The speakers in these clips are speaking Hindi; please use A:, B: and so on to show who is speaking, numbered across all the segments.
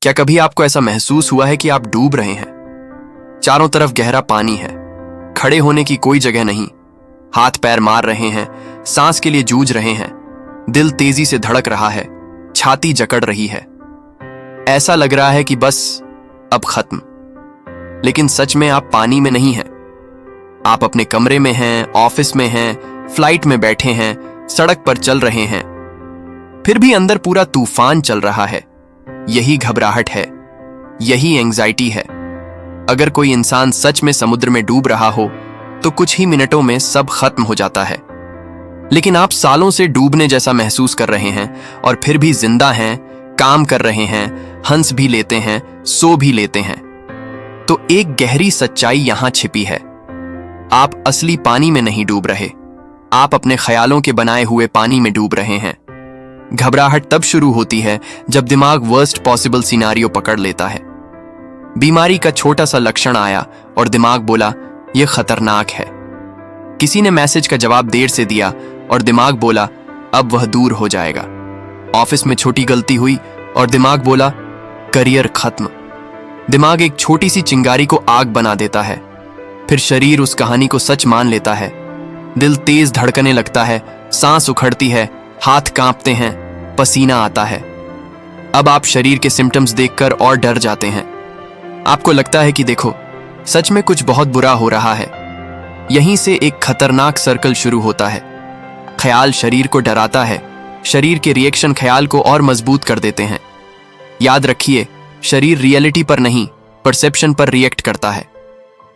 A: क्या कभी आपको ऐसा महसूस हुआ है कि आप डूब रहे हैं? चारों तरफ गहरा पानी है, खड़े होने की कोई जगह नहीं, हाथ पैर मार रहे हैं, सांस के लिए जूझ रहे हैं, दिल तेजी से धड़क रहा है, छाती जकड़ रही है। ऐसा लग रहा है कि बस अब खत्म। लेकिन सच में आप पानी में नहीं हैं। आप अपने कमरे में हैं, ऑफिस में हैं, फ्लाइट में बैठे हैं, सड़क पर चल रहे हैं, फिर भी अंदर पूरा तूफान चल रहा है। यही घबराहट है, यही एंजाइटी है। अगर कोई इंसान सच में समुद्र में डूब रहा हो तो कुछ ही मिनटों में सब खत्म हो जाता है। लेकिन आप सालों से डूबने जैसा महसूस कर रहे हैं और फिर भी जिंदा हैं, काम कर रहे हैं, हंस भी लेते हैं, सो भी लेते हैं। तो एक गहरी सच्चाई यहां छिपी है। आप असली पानी में नहीं डूब रहे, आप अपने ख्यालों के बनाए हुए पानी में डूब रहे हैं। घबराहट तब शुरू होती है जब दिमाग वर्स्ट पॉसिबल सिनारियो पकड़ लेता है। बीमारी का छोटा सा लक्षण आया और दिमाग बोला यह खतरनाक है। किसी ने मैसेज का जवाब देर से दिया और दिमाग बोला अब वह दूर हो जाएगा। ऑफिस में छोटी गलती हुई और दिमाग बोला करियर खत्म। दिमाग एक छोटी सी चिंगारी को आग बना देता है, फिर शरीर उस कहानी को सच मान लेता है। दिल तेज धड़कने लगता है, सांस उखड़ती है, हाथ कांपते हैं, पसीना आता है। अब आप शरीर के सिम्टम्स देखकर और डर जाते हैं। आपको लगता है कि देखो, सच में कुछ बहुत बुरा हो रहा है। यहीं से एक खतरनाक सर्कल शुरू होता है। ख्याल शरीर को डराता है, शरीर के रिएक्शन ख्याल को और मजबूत कर देते हैं। याद रखिए, शरीर रियलिटी पर नहीं, परसेप्शन पर रिएक्ट करता है।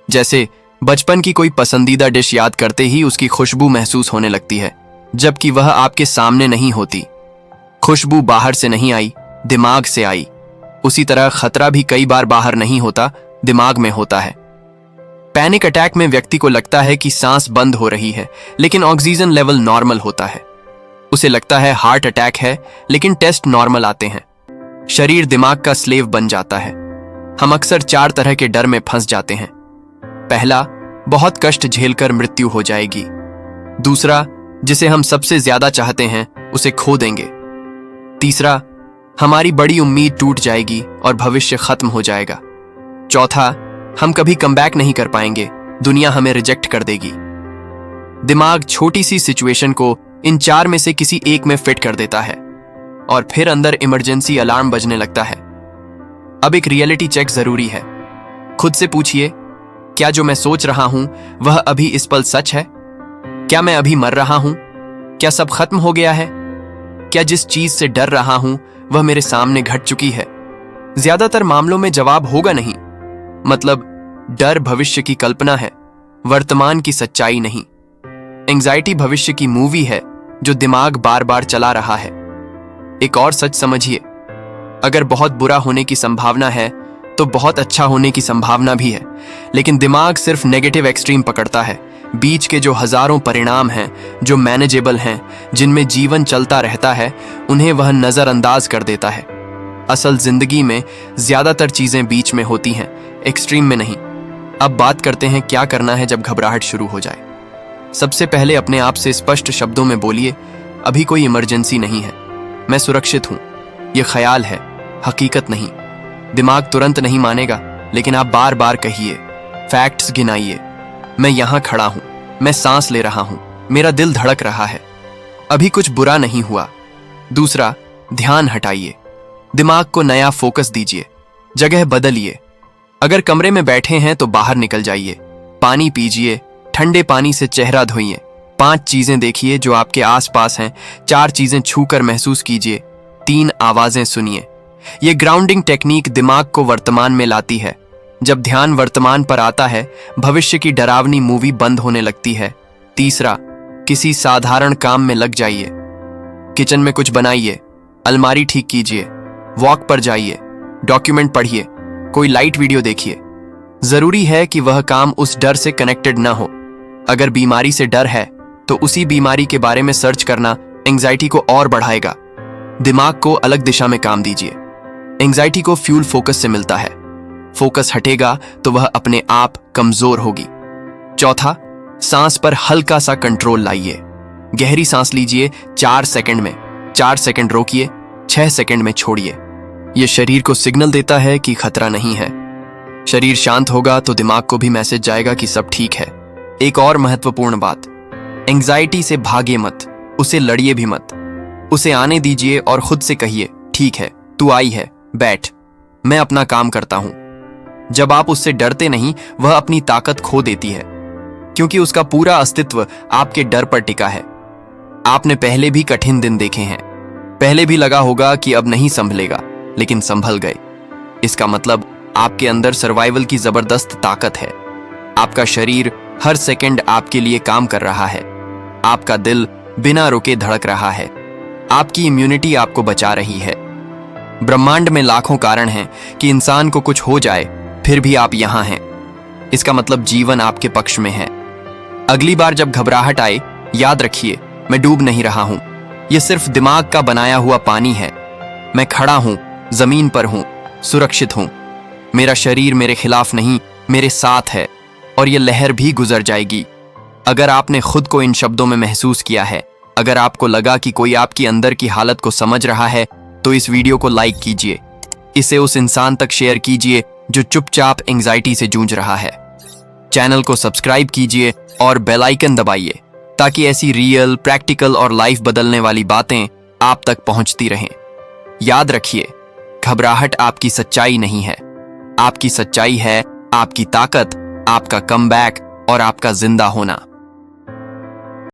A: जैसे बचपन की कोई पसंदीदा डिश याद करते ही उसकी खुशबू महसूस होने लगती है, जबकि वह आपके सामने नहीं होती। खुशबू बाहर से नहीं आई, दिमाग से आई। उसी तरह खतरा भी कई बार बाहर नहीं होता, दिमाग में होता है। पैनिक अटैक में व्यक्ति को लगता है कि सांस बंद हो रही है, लेकिन ऑक्सीजन लेवल नॉर्मल होता है। उसे लगता है हार्ट अटैक है, लेकिन टेस्ट नॉर्मल आते हैं। शरीर दिमाग का स्लेव बन जाता है। हम अक्सर 4 तरह के डर में फंस जाते हैं। पहला, बहुत कष्ट झेलकर मृत्यु हो जाएगी। दूसरा, जिसे हम सबसे ज्यादा चाहते हैं उसे खो देंगे। तीसरा, हमारी बड़ी उम्मीद टूट जाएगी और भविष्य खत्म हो जाएगा। चौथा, हम कभी कमबैक नहीं कर पाएंगे, दुनिया हमें रिजेक्ट कर देगी। दिमाग छोटी सी सिचुएशन को इन 4 में से किसी एक में फिट कर देता है और फिर अंदर इमरजेंसी अलार्म बजने लगता है। अब एक रियलिटी चेक जरूरी है। खुद से पूछिए, क्या जो मैं सोच रहा हूं वह अभी इस पल सच है? क्या मैं अभी मर रहा हूं? क्या सब खत्म हो गया है? क्या जिस चीज से डर रहा हूं वह मेरे सामने घट चुकी है? ज्यादातर मामलों में जवाब होगा नहीं। मतलब डर भविष्य की कल्पना है, वर्तमान की सच्चाई नहीं। एंजाइटी भविष्य की मूवी है जो दिमाग बार बार चला रहा है। एक और सच समझिए, अगर बहुत बुरा होने की संभावना है तो बहुत अच्छा होने की संभावना भी है। लेकिन दिमाग सिर्फ नेगेटिव एक्सट्रीम पकड़ता है। बीच के जो हजारों परिणाम हैं, जो मैनेजेबल हैं, जिनमें जीवन चलता रहता है, उन्हें वह नजरअंदाज कर देता है। असल जिंदगी में ज्यादातर चीजें बीच में होती हैं, एक्सट्रीम में नहीं। अब बात करते हैं क्या करना है जब घबराहट शुरू हो जाए। सबसे पहले अपने आप से स्पष्ट शब्दों में बोलिए, अभी कोई इमरजेंसी नहीं है, मैं सुरक्षित हूं। यह ख्याल है, हकीकत नहीं। दिमाग तुरंत नहीं मानेगा, लेकिन आप बार बार कहिए, फैक्ट्स गिनाइए, मैं यहां खड़ा हूं, मैं सांस ले रहा हूं, मेरा दिल धड़क रहा है, अभी कुछ बुरा नहीं हुआ। दूसरा, ध्यान हटाइए, दिमाग को नया फोकस दीजिए, जगह बदलिए। अगर कमरे में बैठे हैं तो बाहर निकल जाइए, पानी पीजिए, ठंडे पानी से चेहरा धोइए, 5 चीजें देखिए जो आपके आसपास हैं, 4 चीजें छूकर महसूस कीजिए, 3 आवाजें सुनिए। यह ग्राउंडिंग टेक्निक दिमाग को वर्तमान में लाती है। जब ध्यान वर्तमान पर आता है, भविष्य की डरावनी मूवी बंद होने लगती है। तीसरा, किसी साधारण काम में लग जाइए। किचन में कुछ बनाइए, अलमारी ठीक कीजिए, वॉक पर जाइए, डॉक्यूमेंट पढ़िए, कोई लाइट वीडियो देखिए। जरूरी है कि वह काम उस डर से कनेक्टेड ना हो। अगर बीमारी से डर है तो उसी बीमारी के बारे में सर्च करना एंजाइटी को और बढ़ाएगा। दिमाग को अलग दिशा में काम दीजिए। एंजाइटी को फ्यूल फोकस से मिलता है। फोकस हटेगा तो वह अपने आप कमजोर होगी। चौथा, सांस पर हल्का सा कंट्रोल लाइए। गहरी सांस लीजिए 4 सेकंड में, 4 सेकंड रोकिए, 6 सेकंड में छोड़िए। ये शरीर को सिग्नल देता है कि खतरा नहीं है। शरीर शांत होगा तो दिमाग को भी मैसेज जाएगा कि सब ठीक है। एक और महत्वपूर्ण बात, एंजाइटी से भागे मत, उसे लड़िए भी मत। उसे आने दीजिए और खुद से कहिए, ठीक है, तू आई है, बैठ, मैं अपना काम करता हूं। जब आप उससे डरते नहीं, वह अपनी ताकत खो देती है, क्योंकि उसका पूरा अस्तित्व आपके डर पर टिका है। आपने पहले भी कठिन दिन देखे हैं, पहले भी लगा होगा कि अब नहीं संभलेगा, लेकिन संभल गए। इसका मतलब आपके अंदर सर्वाइवल की जबरदस्त ताकत है। आपका शरीर हर सेकंड आपके लिए काम कर रहा है। आपका दिल बिना रुके धड़क रहा है। आपकी इम्यूनिटी आपको बचा रही है। ब्रह्मांड में लाखों कारण हैं कि इंसान को कुछ हो जाए, फिर भी आप यहां हैं। इसका मतलब जीवन आपके पक्ष में है। अगली बार जब घबराहट आए, याद रखिए, मैं डूब नहीं रहा हूं। यह सिर्फ दिमाग का बनाया हुआ पानी है। मैं खड़ा हूं, जमीन पर हूं, सुरक्षित हूं। मेरा शरीर मेरे खिलाफ नहीं, मेरे साथ है, और यह लहर भी गुजर जाएगी। अगर आपने खुद को इन शब्दों में महसूस किया है, अगर आपको लगा कि कोई आपकी अंदर की हालत को समझ रहा है, तो इस वीडियो को लाइक कीजिए। इसे उस इंसान तक शेयर कीजिए जो चुपचाप एंजाइटी से जूझ रहा है। चैनल को सब्सक्राइब कीजिए और बेल आइकन दबाइए, ताकि ऐसी रियल, प्रैक्टिकल और लाइफ बदलने वाली बातें आप तक पहुंचती रहें। याद रखिए, घबराहट आपकी सच्चाई नहीं है। आपकी सच्चाई है आपकी ताकत, आपका कमबैक और आपका जिंदा होना।